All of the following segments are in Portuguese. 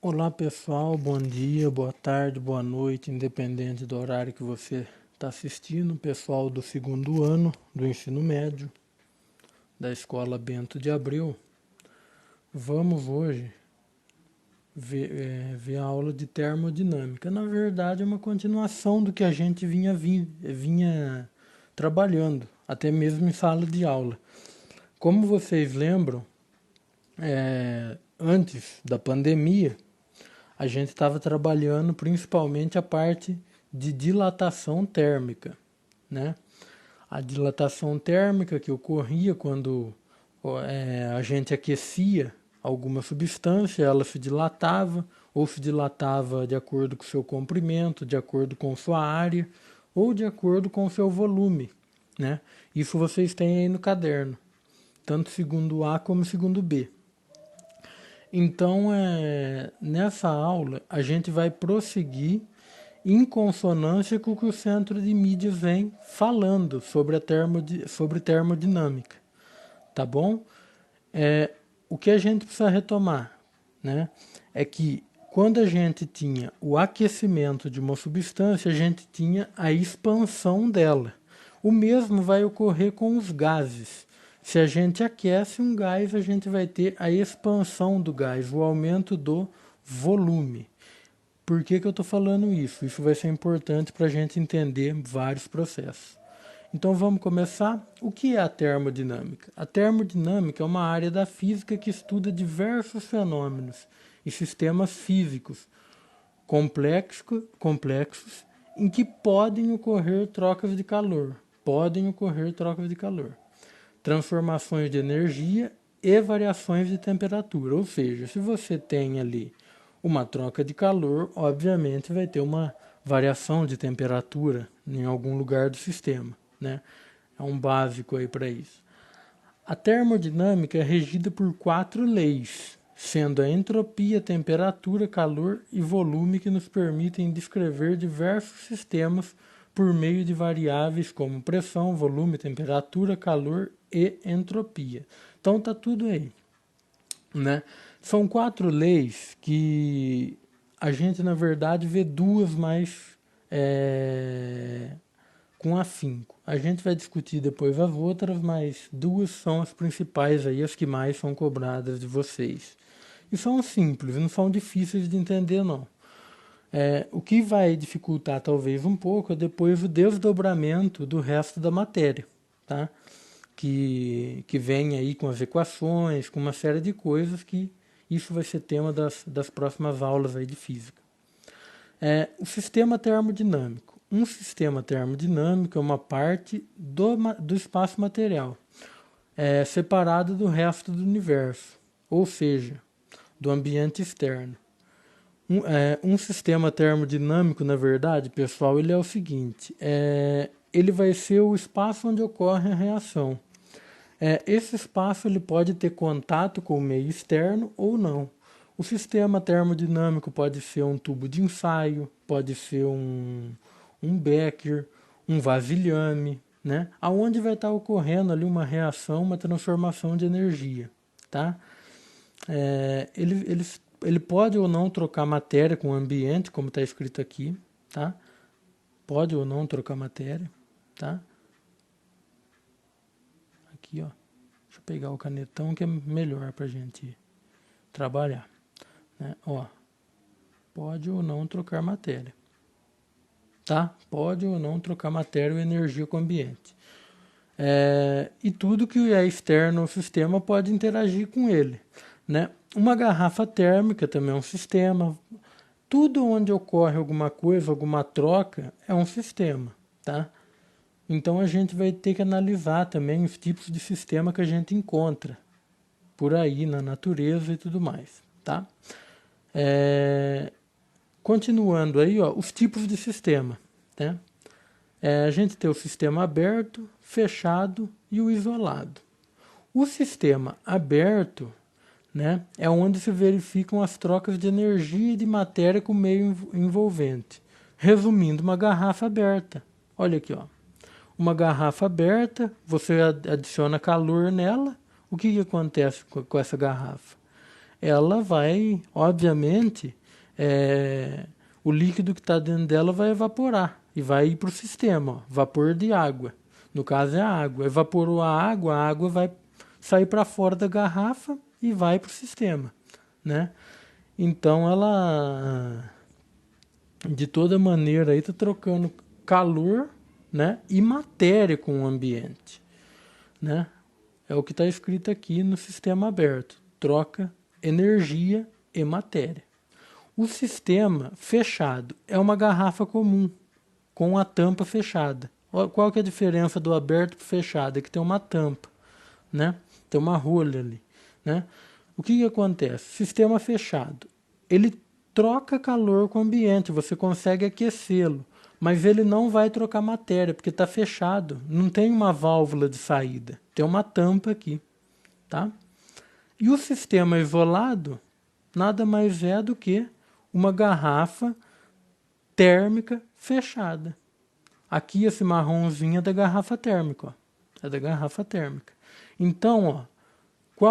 Olá pessoal, bom dia, boa tarde, boa noite, independente do horário que você está assistindo, pessoal do segundo ano do ensino médio da Escola Bento de Abreu. Vamos hoje ver a aula de termodinâmica. Na verdade, é uma continuação do que a gente vinha trabalhando, até mesmo em sala de aula. Como vocês lembram, antes da pandemia, a gente estava trabalhando principalmente a parte de dilatação térmica, né? A dilatação térmica que ocorria quando a gente aquecia alguma substância, ela se dilatava, ou se dilatava de acordo com o seu comprimento, de acordo com sua área, ou de acordo com o seu volume, né? Isso vocês têm aí no caderno, tanto segundo A como segundo B. Então, nessa aula, a gente vai prosseguir em consonância com o que o centro de mídias vem falando sobre sobre termodinâmica, tá bom? O que a gente precisa retomar, né, é que quando a gente tinha o aquecimento de uma substância, a gente tinha a expansão dela. O mesmo vai ocorrer com os gases. Se a gente aquece um gás, a gente vai ter a expansão do gás, o aumento do volume. Por que eu estou falando isso? Isso vai ser importante para a gente entender vários processos. Então vamos começar. O que é a termodinâmica? A termodinâmica é uma área da física que estuda diversos fenômenos e sistemas físicos complexos em que podem ocorrer trocas de calor. Transformações de energia e variações de temperatura. Ou seja, se você tem ali uma troca de calor, obviamente vai ter uma variação de temperatura em algum lugar do sistema, né? É um básico aí para isso. A termodinâmica é regida por 4 leis, sendo a entropia, temperatura, calor e volume que nos permitem descrever diversos sistemas por meio de variáveis como pressão, volume, temperatura, calor e entropia. Então tá tudo aí, né? São 4 leis que a gente na verdade vê duas mais com afinco. A gente vai discutir depois as outras, mas duas são as principais aí, as que mais são cobradas de vocês. E são simples, não são difíceis de entender não. O que vai dificultar talvez um pouco é depois o desdobramento do resto da matéria, tá? Que vem aí com as equações, com uma série de coisas que isso vai ser tema das próximas aulas aí de física. O sistema termodinâmico. Um sistema termodinâmico é uma parte do espaço material, separado do resto do universo, ou seja, do ambiente externo. Um sistema termodinâmico, na verdade, pessoal, ele é o seguinte: ele vai ser o espaço onde ocorre a reação. Esse espaço ele pode ter contato com o meio externo ou não. O sistema termodinâmico pode ser um tubo de ensaio, pode ser um becker, um vasilhame, né? Aonde vai estar ocorrendo ali uma reação, uma transformação de energia, tá? Ele pode ou não trocar matéria com o ambiente, como está escrito aqui, tá? Pode ou não trocar matéria, tá? Aqui, ó. Deixa eu pegar o canetão que é melhor para a gente trabalhar, né? Ó, pode ou não trocar matéria, tá? Pode ou não trocar matéria ou energia com o ambiente. E tudo que é externo ao sistema pode interagir com ele, né? Uma garrafa térmica também é um sistema. Tudo onde ocorre alguma coisa, alguma troca, é um sistema, tá? Então a gente vai ter que analisar também os tipos de sistema que a gente encontra por aí na natureza e tudo mais, tá? Continuando aí, ó, os tipos de sistema, né? A gente tem o sistema aberto, fechado e o isolado. O sistema aberto, né, é onde se verificam as trocas de energia e de matéria com o meio envolvente. Resumindo, uma garrafa aberta. Olha aqui, ó. Uma garrafa aberta, você adiciona calor nela. O que acontece com essa garrafa? ela vai, obviamente, o líquido que está dentro dela vai evaporar e vai ir para o sistema, ó, vapor de água. No caso é a água. Evaporou a água vai sair para fora da garrafa e vai para o sistema, né? Então ela, de toda maneira, aí está trocando calor, né, e matéria com o ambiente, né? É o que está escrito aqui no sistema aberto. Troca energia e matéria. O sistema fechado é uma garrafa comum, com a tampa fechada. Qual que é a diferença do aberto para o fechado? É que tem uma tampa, né? Tem uma rolha ali, né? O que acontece? Sistema fechado, ele troca calor com o ambiente, você consegue aquecê-lo, mas ele não vai trocar matéria, porque está fechado, não tem uma válvula de saída, tem uma tampa aqui, tá? E o sistema isolado nada mais é do que uma garrafa térmica fechada. Aqui esse marronzinho é da garrafa térmica, ó. É da garrafa térmica. Então, ó,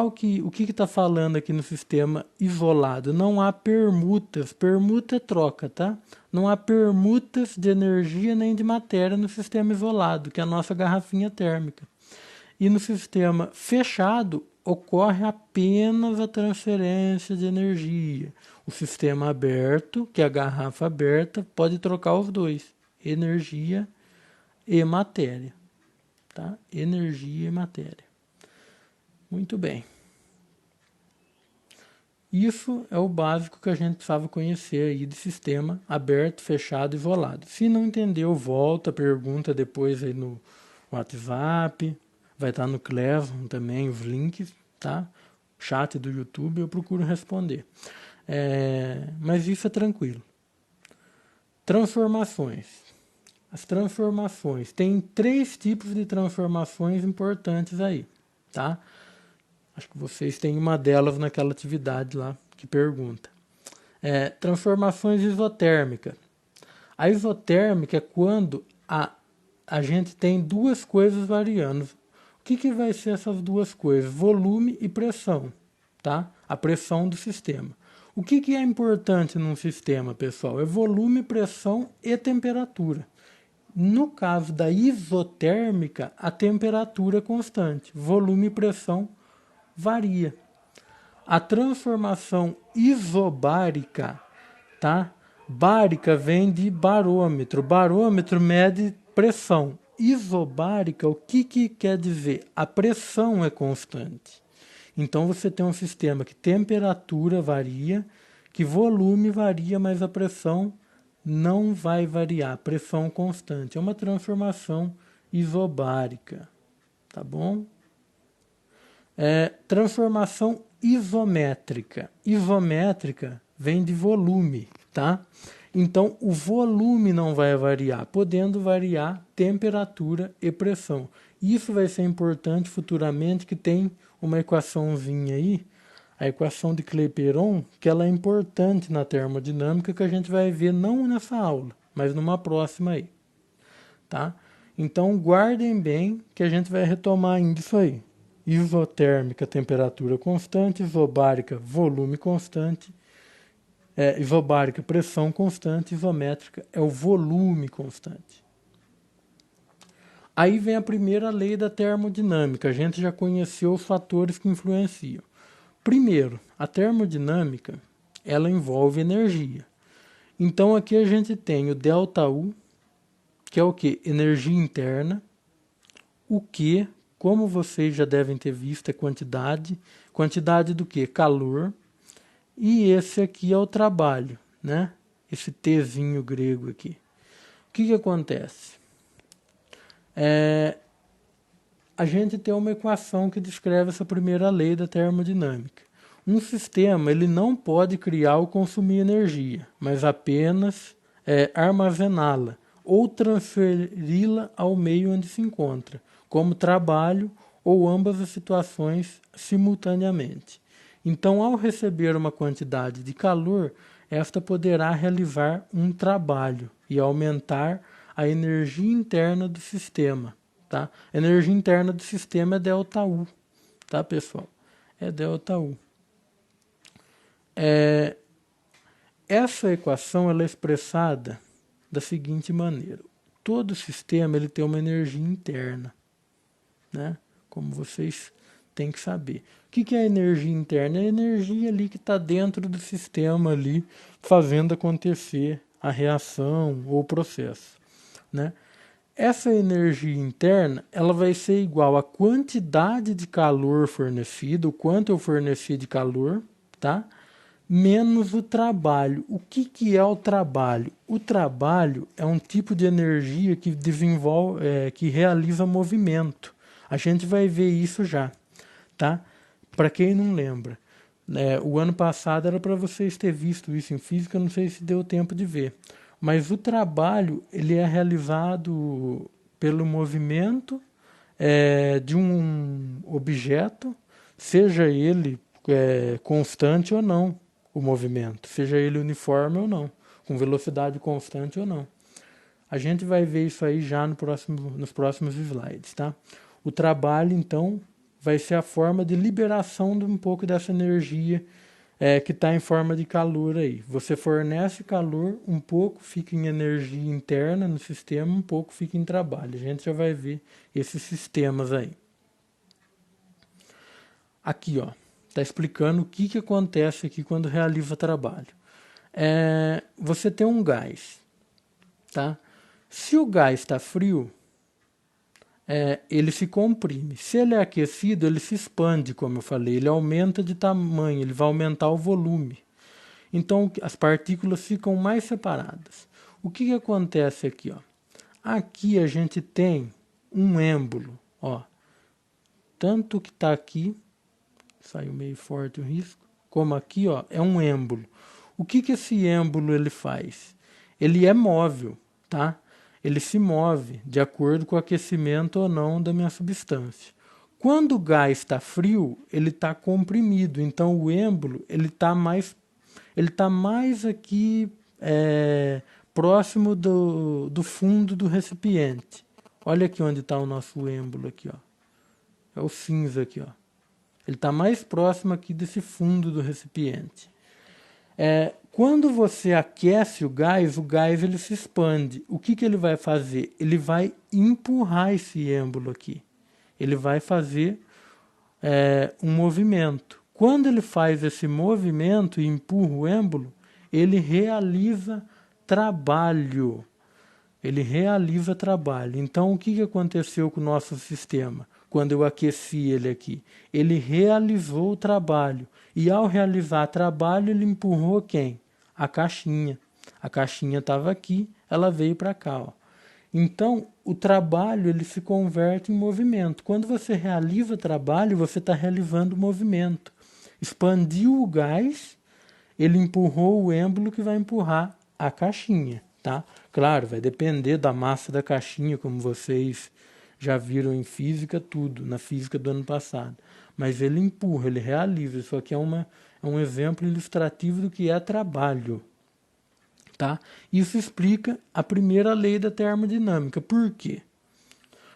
o que está falando aqui no sistema isolado? Não há permutas. Permuta é troca, tá? Não há permutas de energia nem de matéria no sistema isolado, que é a nossa garrafinha térmica. E no sistema fechado ocorre apenas a transferência de energia. O sistema aberto, que é a garrafa aberta, pode trocar os dois, energia e matéria, tá? Energia e matéria. Muito bem. Isso é o básico que a gente precisava conhecer aí de sistema aberto, fechado e isolado. Se não entendeu, volta, pergunta depois aí no WhatsApp, vai estar no Classroom também os links, tá? Chat do YouTube, eu procuro responder. Mas isso é tranquilo. Transformações. As transformações. Tem 3 tipos de transformações importantes aí, tá? Acho que vocês têm uma delas naquela atividade lá que pergunta. Transformações isotérmicas. A isotérmica é quando a gente tem 2 coisas variando. O que vai ser essas 2 coisas? Volume e pressão, tá? A pressão do sistema. O que é importante num sistema, pessoal? É volume, pressão e temperatura. No caso da isotérmica, a temperatura é constante, volume e pressão varia. A transformação isobárica, tá? Bárica vem de barômetro. Barômetro mede pressão. Isobárica, o que quer dizer? A pressão é constante. Então você tem um sistema que temperatura varia, que volume varia, mas a pressão não vai variar. Pressão constante. É uma transformação isobárica. Tá bom? Transformação isométrica. Isométrica vem de volume, tá? Então, o volume não vai variar, podendo variar temperatura e pressão. Isso vai ser importante futuramente, que tem uma equaçãozinha aí, a equação de Clapeyron, que ela é importante na termodinâmica, que a gente vai ver não nessa aula, mas numa próxima aí, tá? Então, guardem bem que a gente vai retomar ainda isso aí. Isotérmica, temperatura constante, isobárica, volume constante, isobárica, pressão constante, isométrica é o volume constante. Aí vem a primeira lei da termodinâmica, a gente já conheceu os fatores que influenciam. Primeiro, a termodinâmica, ela envolve energia. Então aqui a gente tem o ΔU, que é o que? Energia interna, o que, como vocês já devem ter visto, é quantidade. Quantidade do que? Calor. E esse aqui é o trabalho, né? Esse Tzinho grego aqui. O que acontece? A gente tem uma equação que descreve essa primeira lei da termodinâmica. Um sistema ele não pode criar ou consumir energia, mas apenas armazená-la ou transferi-la ao meio onde se encontra, como trabalho ou ambas as situações simultaneamente. Então, ao receber uma quantidade de calor, esta poderá realizar um trabalho e aumentar a energia interna do sistema. Tá? A energia interna do sistema é ΔU, tá, pessoal? É ΔU. Essa equação ela é expressada da seguinte maneira. Todo sistema ele tem uma energia interna, né? Como vocês têm que saber. O que é a energia interna? É a energia ali que está dentro do sistema ali, fazendo acontecer a reação ou o processo, né? Essa energia interna ela vai ser igual à quantidade de calor fornecido, o quanto eu forneci de calor, tá? Menos o trabalho. O que é o trabalho? O trabalho é um tipo de energia que desenvolve, que realiza movimento. A gente vai ver isso já, tá? Para quem não lembra, né, o ano passado era para vocês ter visto isso em física, não sei se deu tempo de ver. Mas o trabalho ele é realizado pelo movimento de um objeto, seja ele constante ou não, o movimento, seja ele uniforme ou não, com velocidade constante ou não. A gente vai ver isso aí já nos próximos slides, tá? O trabalho, então, vai ser a forma de liberação de um pouco dessa energia que está em forma de calor aí. Você fornece calor, um pouco fica em energia interna no sistema, um pouco fica em trabalho. A gente já vai ver esses sistemas aí. Aqui, ó, está explicando o que acontece aqui quando realiza trabalho. Você tem um gás, tá? Se o gás está frio, ele se comprime. Se ele é aquecido, ele se expande, como eu falei, ele aumenta de tamanho, ele vai aumentar o volume. Então as partículas ficam mais separadas. O que acontece aqui? Ó? Aqui a gente tem um êmbolo. Ó. Tanto que está aqui, saiu meio forte o risco, como aqui ó, é um êmbolo. O que esse êmbolo ele faz? Ele é móvel, tá? Ele se move de acordo com o aquecimento ou não da minha substância. Quando o gás está frio, ele está comprimido, então o êmbolo ele está mais aqui próximo do fundo do recipiente. Olha aqui onde está o nosso êmbolo aqui, ó. É o cinza aqui, ó. Ele está mais próximo aqui desse fundo do recipiente. Quando você aquece o gás ele se expande. O que ele vai fazer? Ele vai empurrar esse êmbolo aqui. Ele vai fazer um movimento. Quando ele faz esse movimento e empurra o êmbolo, ele realiza trabalho. Ele realiza trabalho. Então, o que aconteceu com o nosso sistema? Quando eu aqueci ele aqui, ele realizou o trabalho. E ao realizar trabalho, ele empurrou quem? A caixinha. A caixinha estava aqui, ela veio para cá. Ó. Então, o trabalho ele se converte em movimento. Quando você realiza trabalho, você está realizando movimento. Expandiu o gás, ele empurrou o êmbolo que vai empurrar a caixinha. Tá? Claro, vai depender da massa da caixinha, como vocês já viram em física, tudo, na física do ano passado. Mas ele empurra, ele realiza. Isso aqui é um exemplo ilustrativo do que é trabalho. Tá? Isso explica a primeira lei da termodinâmica. Por quê?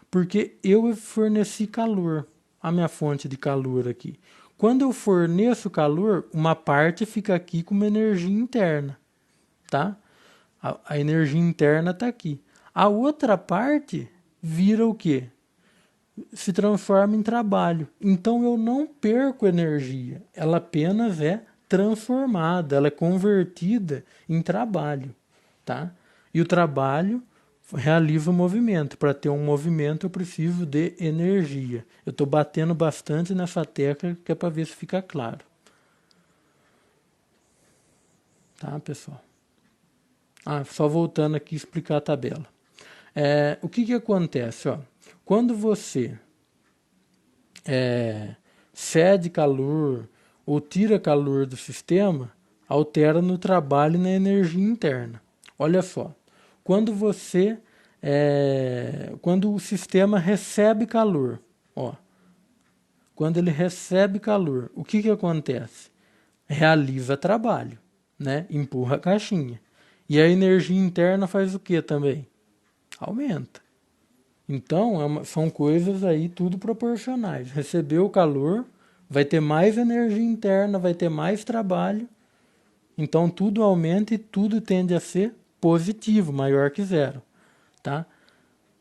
Porque eu forneci calor, a minha fonte de calor aqui. Quando eu forneço calor, uma parte fica aqui com uma energia interna. Tá? A energia interna está aqui. A outra parte vira o quê? Se transforma em trabalho. Então eu não perco energia. Ela apenas é transformada, ela é convertida em trabalho. Tá? E o trabalho realiza o movimento. Para ter um movimento eu preciso de energia. Eu estou batendo bastante nessa tecla que é para ver se fica claro. Tá, pessoal? Só voltando aqui explicar a tabela. O que acontece? Ó? Quando você cede calor ou tira calor do sistema, altera no trabalho e na energia interna. Olha só, quando quando o sistema recebe calor, ó, quando ele recebe calor, o que acontece? Realiza trabalho, né? Empurra a caixinha. E a energia interna faz o que também? Aumenta. Então, são coisas aí tudo proporcionais. Recebeu o calor, vai ter mais energia interna, vai ter mais trabalho, Então tudo aumenta e tudo tende a ser positivo, maior que zero, tá?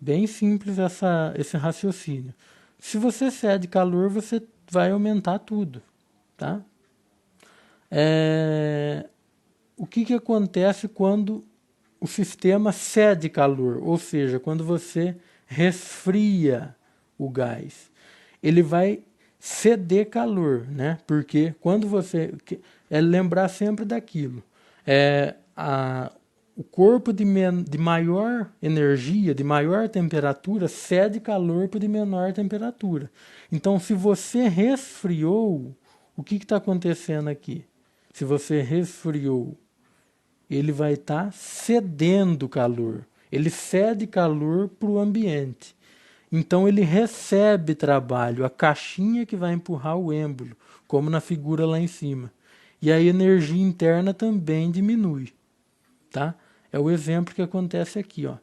Bem simples esse raciocínio. Se você cede calor, você vai aumentar tudo, tá? O que acontece quando o sistema cede calor? Ou seja, quando você resfria o gás, ele vai ceder calor, né? Porque quando você... É lembrar sempre daquilo. O corpo de maior energia, de maior temperatura, cede calor para de menor temperatura. Então, se você resfriou, o que está acontecendo aqui? Se você resfriou, ele vai estar cedendo calor. Ele cede calor para o ambiente. Então ele recebe trabalho, a caixinha que vai empurrar o êmbolo, como na figura lá em cima. E a energia interna também diminui, tá? É o exemplo que acontece aqui, ó,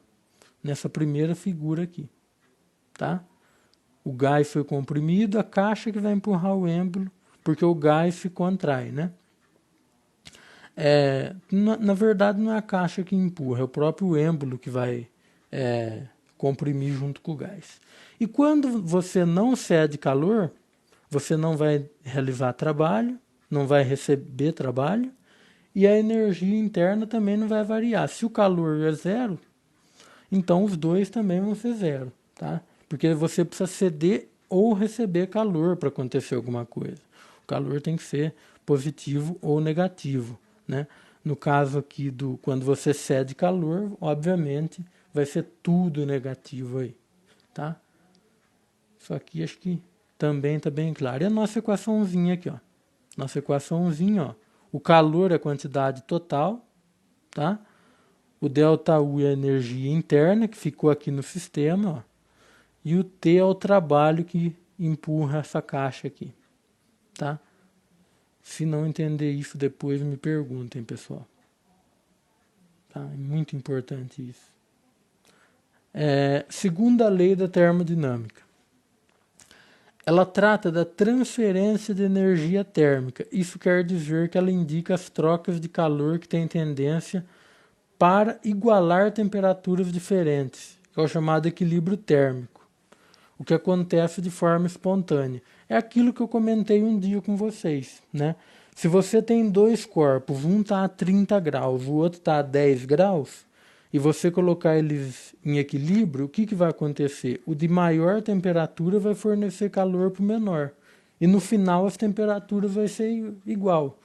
nessa primeira figura aqui, tá? O gás foi comprimido, a caixa que vai empurrar o êmbolo, porque o gás se contrai, né? Na verdade, não é a caixa que empurra, é o próprio êmbolo que vai comprimir junto com o gás. E quando você não cede calor, você não vai realizar trabalho, não vai receber trabalho, e a energia interna também não vai variar. Se o calor é zero, então os dois também vão ser zero, tá? Porque você precisa ceder ou receber calor para acontecer alguma coisa. O calor tem que ser positivo ou negativo, né? No caso aqui quando você cede calor, obviamente vai ser tudo negativo aí, tá? Isso aqui acho que também está bem claro. E a nossa equaçãozinha aqui, ó. Nossa equaçãozinha, ó. O calor é a quantidade total, tá? O ΔU é a energia interna que ficou aqui no sistema, ó. E o T é o trabalho que empurra essa caixa aqui, tá? Se não entender isso depois, me perguntem, pessoal. Tá? É muito importante isso. Segunda lei da termodinâmica. Ela trata da transferência de energia térmica. Isso quer dizer que ela indica as trocas de calor que têm tendência para igualar temperaturas diferentes, que é o chamado equilíbrio térmico. O que acontece de forma espontânea. É aquilo que eu comentei um dia com vocês, né? Se você tem dois corpos, um está a 30 graus, o outro está a 10 graus, e você colocar eles em equilíbrio, o que vai acontecer? O de maior temperatura vai fornecer calor para o menor. E no final as temperaturas vai ser igual.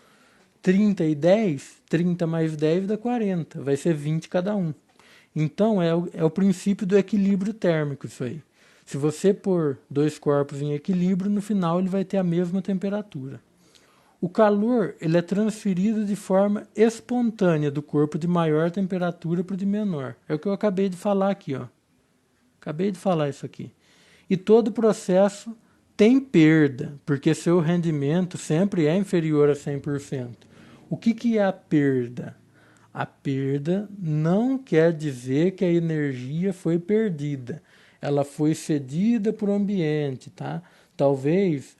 30 e 10, 30 mais 10 dá 40, vai ser 20 cada um. Então é o princípio do equilíbrio térmico isso aí. Se você pôr dois corpos em equilíbrio, no final ele vai ter a mesma temperatura. O calor ele é transferido de forma espontânea do corpo de maior temperatura para o de menor. É o que eu acabei de falar aqui, ó. Acabei de falar isso aqui. E todo processo tem perda, porque seu rendimento sempre é inferior a 100%. O que é a perda? A perda não quer dizer que a energia foi perdida. Ela foi cedida para o ambiente, tá? Talvez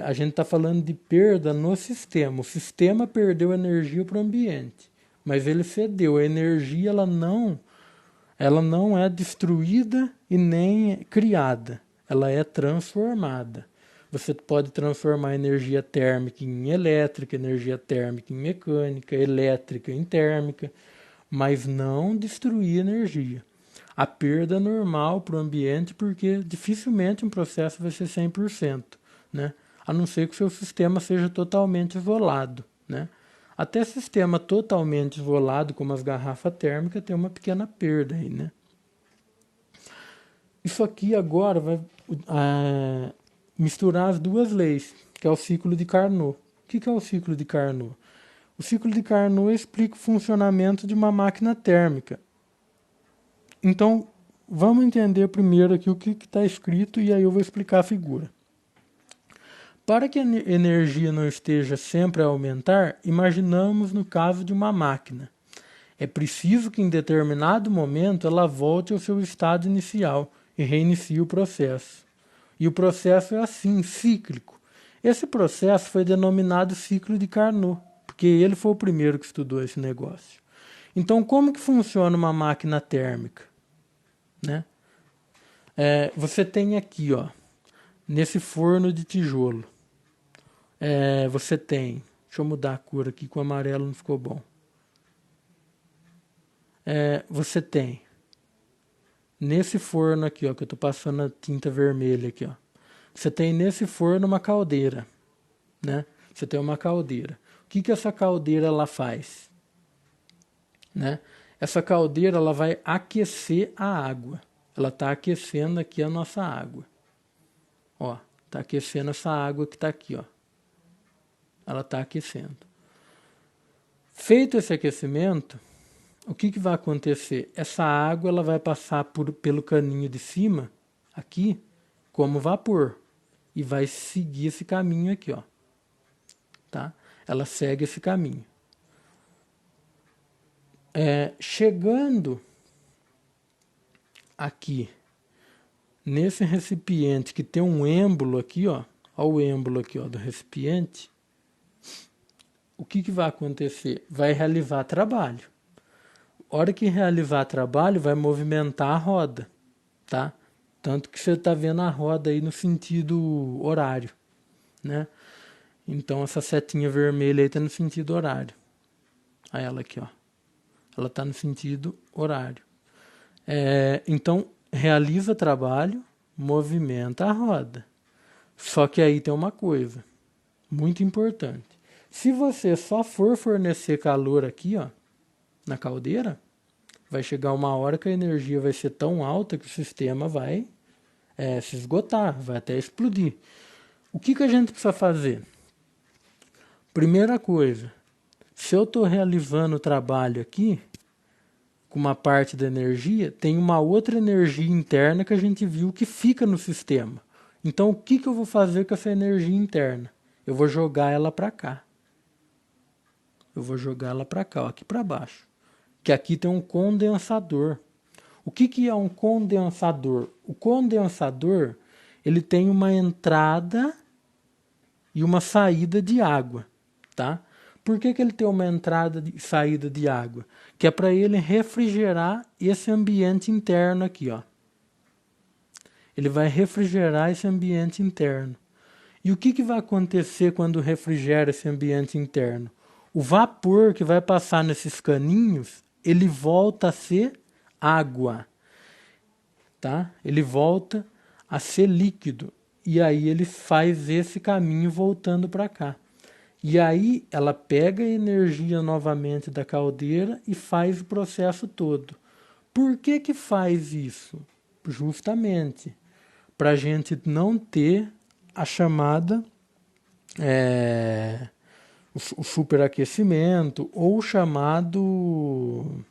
a gente está falando de perda no sistema. O sistema perdeu energia para o ambiente, mas ele cedeu. A energia ela não é destruída e nem criada. Ela é transformada. Você pode transformar energia térmica em elétrica, energia térmica em mecânica, elétrica em térmica, mas não destruir energia. A perda é normal para o ambiente porque dificilmente um processo vai ser 100%, né? A não ser que o seu sistema seja totalmente isolado, né? Até sistema totalmente isolado, como as garrafas térmicas, tem uma pequena perda aí, né? Isso aqui agora vai misturar as duas leis, que é o ciclo de Carnot. O que é o ciclo de Carnot? O ciclo de Carnot explica o funcionamento de uma máquina térmica. Então, vamos entender primeiro aqui o que está escrito e aí eu vou explicar a figura. Para que a energia não esteja sempre a aumentar, imaginamos no caso de uma máquina. É preciso que em determinado momento ela volte ao seu estado inicial e reinicie o processo. E o processo é assim, cíclico. Esse processo foi denominado ciclo de Carnot, porque ele foi o primeiro que estudou esse negócio. Então, como que funciona uma máquina térmica? Né? Você tem aqui, ó, nesse forno de tijolo, você tem, deixa eu mudar a cor aqui, que o amarelo não ficou bom. Você tem nesse forno aqui, ó, que eu tô passando a tinta vermelha aqui, ó. Você tem nesse forno uma caldeira, né? Você tem uma caldeira. O que que essa caldeira ela faz? Né? Essa caldeira ela vai aquecer a água. Ela está aquecendo aqui a nossa água. Ó, está aquecendo essa água que está aqui, ó. Ela está aquecendo. Feito esse aquecimento, o que que vai acontecer? Essa água ela vai passar pelo caninho de cima, aqui, como vapor. E vai seguir esse caminho aqui, ó. Tá? Ela segue esse caminho. Chegando aqui nesse recipiente que tem um êmbolo aqui, ó, o êmbolo aqui, ó, do recipiente, o que que vai acontecer? Vai realizar trabalho. A hora que realizar trabalho, vai movimentar a roda, tá? Tanto que você está vendo a roda aí no sentido horário, né? Então essa setinha vermelha aí está no sentido horário. Aí ela aqui, ó. Ela está no sentido horário. Então, realiza trabalho, movimenta a roda. Só que aí tem uma coisa muito importante. Se você só for fornecer calor aqui, ó, na caldeira, vai chegar uma hora que a energia vai ser tão alta que o sistema vai se esgotar, vai até explodir. O que que a gente precisa fazer? Primeira coisa, se eu estou realizando o trabalho aqui, com uma parte da energia, tem uma outra energia interna que a gente viu que fica no sistema. Então, o que que eu vou fazer com essa energia interna? Eu vou jogar ela para cá. Eu vou jogar ela para cá, ó, aqui para baixo. Que aqui tem um condensador. O que que é um condensador? O condensador, ele tem uma entrada e uma saída de água, tá? Por que que ele tem uma entrada e saída de água? Que é para ele refrigerar esse ambiente interno aqui, ó. Ele vai refrigerar esse ambiente interno. E o que que vai acontecer quando refrigera esse ambiente interno? O vapor que vai passar nesses caninhos, ele volta a ser água, tá? Ele volta a ser líquido. E aí ele faz esse caminho voltando para cá. E aí ela pega a energia novamente da caldeira e faz o processo todo. Por que que faz isso? Justamente para a gente não ter a chamada o superaquecimento ou o chamado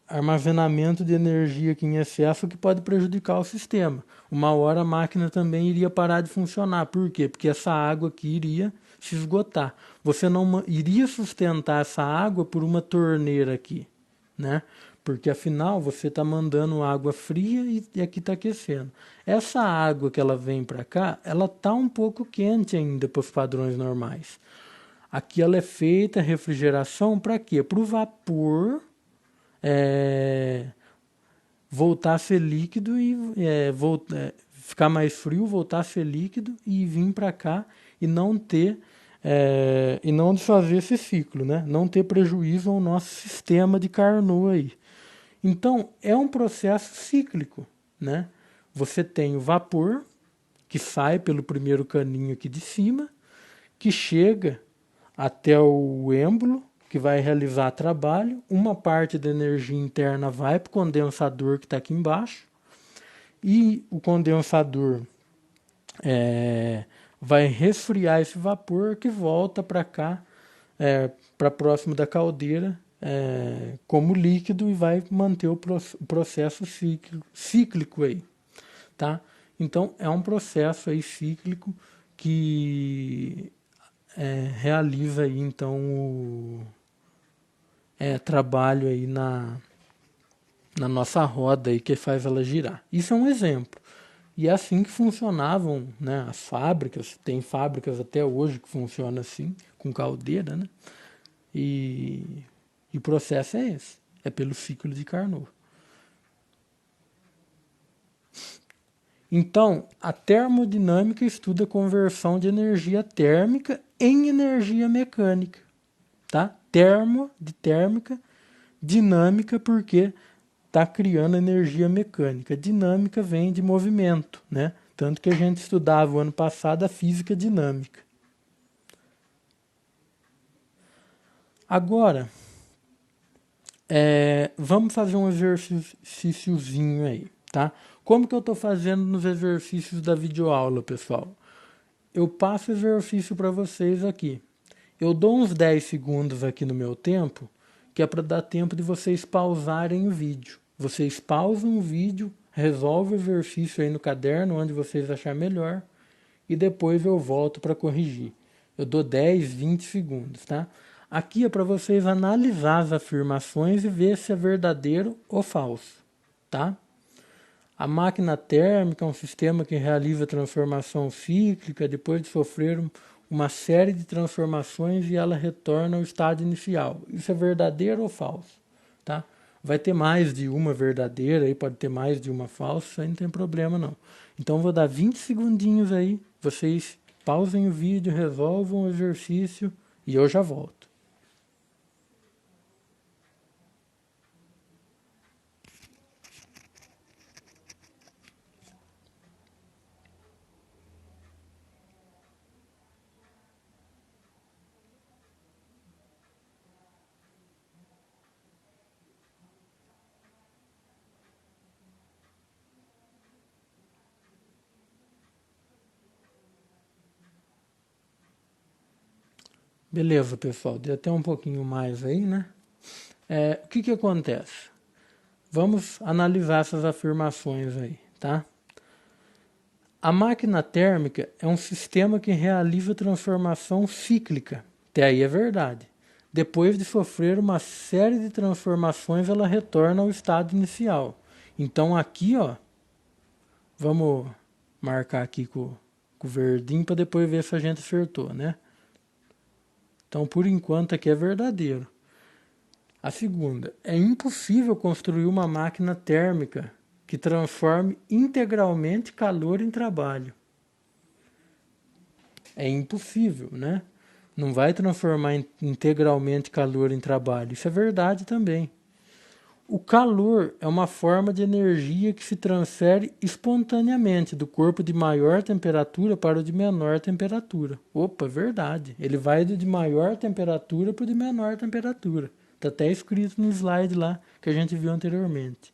armazenamento de energia aqui em excesso que pode prejudicar o sistema. Uma hora a máquina também iria parar de funcionar. Por quê? Porque essa água aqui iria se esgotar. Você não iria sustentar essa água por uma torneira aqui, né? Porque afinal você está mandando água fria e aqui está aquecendo. Essa água que ela vem para cá, ela está um pouco quente ainda para os padrões normais. Aqui ela é feita a refrigeração para quê? Para o vapor voltar a ser líquido e ficar mais frio, voltar a ser líquido e vir para cá e não ter e não desfazer esse ciclo, né? Não ter prejuízo ao nosso sistema de Carnot aí. Então é um processo cíclico, né? Você tem o vapor que sai pelo primeiro caninho aqui de cima, que chega até o êmbolo, que vai realizar trabalho. Uma parte da energia interna vai para o condensador que está aqui embaixo, e o condensador vai resfriar esse vapor que volta para cá, para próximo da caldeira, como líquido, e vai manter o processo cíclico aí, tá? Então é um processo aí cíclico que realiza aí então o trabalho aí na nossa roda aí que faz ela girar. Isso é um exemplo. E é assim que funcionavam, né, as fábricas. Tem fábricas até hoje que funcionam assim, com caldeira, né? E, e o processo é esse, é pelo ciclo de Carnot. Então, a termodinâmica estuda a conversão de energia térmica em energia mecânica, tá? Termo, de térmica, dinâmica, porque está criando energia mecânica. Dinâmica vem de movimento, né? Tanto que a gente estudava o ano passado a física dinâmica. Agora, vamos fazer um exercíciozinho aí, tá? Como que eu estou fazendo nos exercícios da videoaula, pessoal? Eu passo exercício para vocês aqui. Eu dou uns 10 segundos aqui no meu tempo, que é para dar tempo de vocês pausarem o vídeo. Vocês pausam o vídeo, resolvem o exercício aí no caderno, onde vocês acharem melhor, e depois eu volto para corrigir. Eu dou 10, 20 segundos, tá? Aqui é para vocês analisar as afirmações e ver se é verdadeiro ou falso, tá? A máquina térmica é um sistema que realiza transformação cíclica depois de sofrer uma série de transformações e ela retorna ao estado inicial. Isso é verdadeiro ou falso? Tá? Vai ter mais de uma verdadeira, aí pode ter mais de uma falsa, isso aí não tem problema não. Então vou dar 20 segundinhos aí, vocês pausem o vídeo, resolvam o exercício e eu já volto. Beleza, pessoal, deu até um pouquinho mais aí, né? O que acontece? Vamos analisar essas afirmações aí, tá? A máquina térmica é um sistema que realiza transformação cíclica. Até aí é verdade. Depois de sofrer uma série de transformações, ela retorna ao estado inicial. Então aqui, ó, vamos marcar aqui com o verdinho para depois ver se a gente acertou, né? Então, por enquanto, aqui é verdadeiro. A segunda, é impossível construir uma máquina térmica que transforme integralmente calor em trabalho. É impossível, né? Não vai transformar integralmente calor em trabalho. Isso é verdade também. O calor é uma forma de energia que se transfere espontaneamente do corpo de maior temperatura para o de menor temperatura. Opa, verdade. Ele vai do de maior temperatura para o de menor temperatura. Está até escrito no slide lá que a gente viu anteriormente.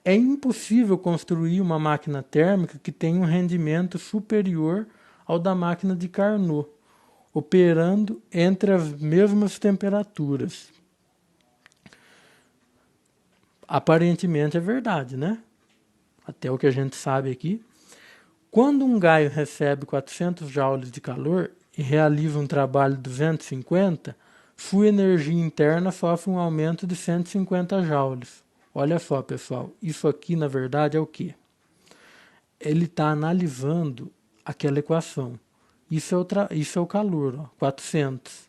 É impossível construir uma máquina térmica que tenha um rendimento superior ao da máquina de Carnot, operando entre as mesmas temperaturas. Aparentemente é verdade, né? Até o que a gente sabe aqui. Quando um gaio recebe 400 joules de calor e realiza um trabalho de 250, sua energia interna sofre um aumento de 150 joules. Olha só, pessoal, isso aqui na verdade é o quê? Ele está analisando aquela equação. Isso é o calor, ó, 400.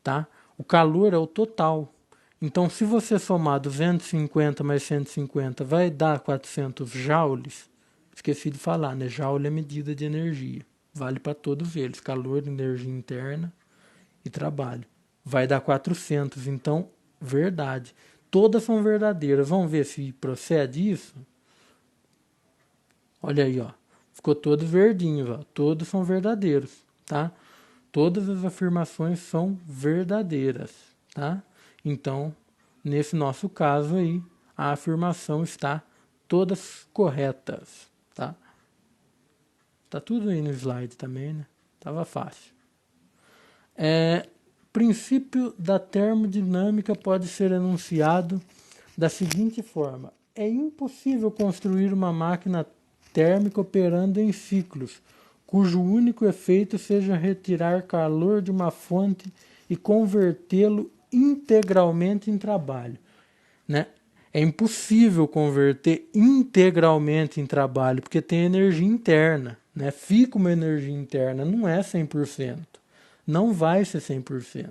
Tá? O calor é o total. Então, se você somar 250 mais 150, vai dar 400 joules. Esqueci de falar, né? Joule é medida de energia. Vale para todos eles. Calor, energia interna e trabalho. Vai dar 400. Então, verdade. Todas são verdadeiras. Vamos ver se procede isso? Olha aí, ó. Ficou todos verdinhos, ó. Todos são verdadeiros, tá? Todas as afirmações são verdadeiras, tá? Então, nesse nosso caso aí, a afirmação está todas corretas, tá? Tá tudo aí no slide também, né? Tava fácil. Princípio da termodinâmica pode ser enunciado da seguinte forma: é impossível construir uma máquina térmica operando em ciclos, cujo único efeito seja retirar calor de uma fonte e convertê-lo integralmente em trabalho, né? É impossível converter integralmente em trabalho, porque tem energia interna, né? Fica uma energia interna, não é 100%. Não vai ser 100%.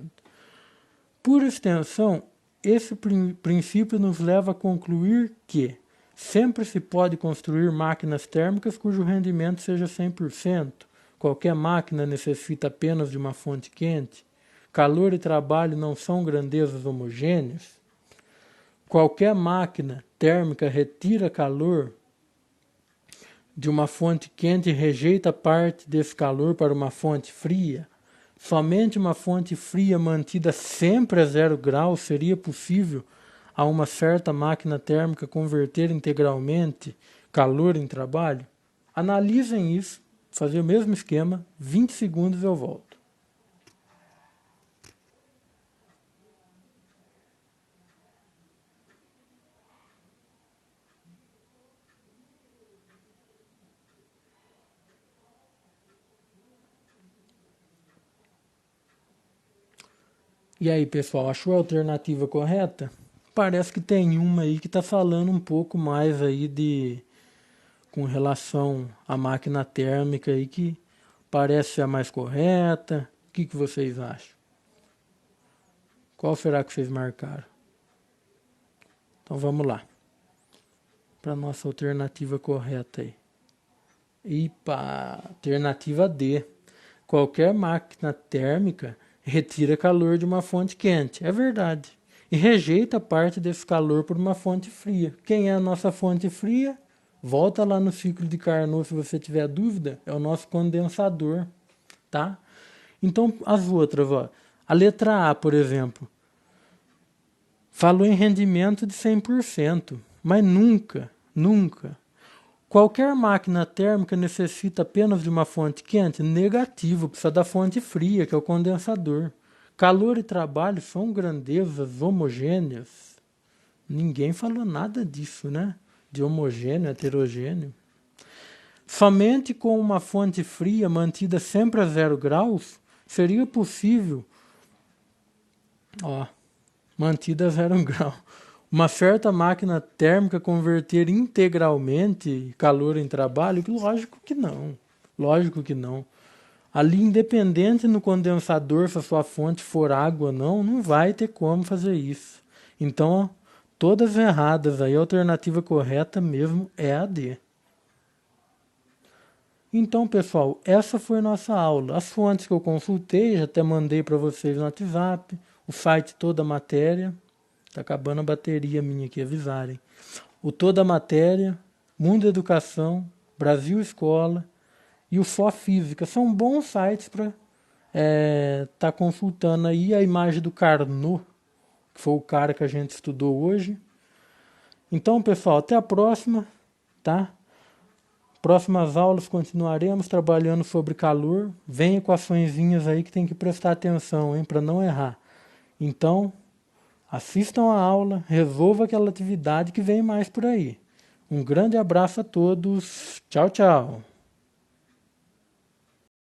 Por extensão, esse princípio nos leva a concluir que sempre se pode construir máquinas térmicas cujo rendimento seja 100%. Qualquer máquina necessita apenas de uma fonte quente. Calor e trabalho não são grandezas homogêneas. Qualquer máquina térmica retira calor de uma fonte quente e rejeita parte desse calor para uma fonte fria. Somente uma fonte fria mantida sempre a 0 graus seria possível a uma certa máquina térmica converter integralmente calor em trabalho? Analisem isso, fazer o mesmo esquema, 20 segundos eu volto. E aí, pessoal, achou a alternativa correta? Parece que tem uma aí que está falando um pouco mais aí com relação à máquina térmica aí que parece ser a mais correta. O que vocês acham? Qual será que vocês marcaram? Então vamos lá. Para a nossa alternativa correta aí. Alternativa D. Qualquer máquina térmica retira calor de uma fonte quente. É verdade. E rejeita parte desse calor por uma fonte fria. Quem é a nossa fonte fria? Volta lá no ciclo de Carnot se você tiver dúvida. É o nosso condensador. Tá? Então, as outras, ó. A letra A, por exemplo, falou em rendimento de 100%. Mas nunca. Qualquer máquina térmica necessita apenas de uma fonte quente? Negativo, precisa da fonte fria, que é o condensador. Calor e trabalho são grandezas homogêneas? Ninguém falou nada disso, né? De homogêneo, heterogêneo. Somente com uma fonte fria mantida sempre a 0 graus seria possível, mantida a 0 grau, uma certa máquina térmica converter integralmente calor em trabalho? Lógico que não. Lógico que não. Ali, independente no condensador, se a sua fonte for água ou não, não vai ter como fazer isso. Então, todas erradas. Aí a alternativa correta mesmo é a D. Então, pessoal, essa foi a nossa aula. As fontes que eu consultei, já até mandei para vocês no WhatsApp, o site Toda a Matéria. Tá acabando a bateria minha aqui, avisarem. O Toda a Matéria, Mundo Educação, Brasil Escola e o Só Física. São bons sites para tá consultando aí a imagem do Carnot, que foi o cara que a gente estudou hoje. Então, pessoal, até a próxima, tá? Próximas aulas continuaremos trabalhando sobre calor. Vem equaçõezinhas aí que tem que prestar atenção, hein, para não errar. Então, assistam a aula, resolva aquela atividade que vem mais por aí. Um grande abraço a todos. Tchau, tchau.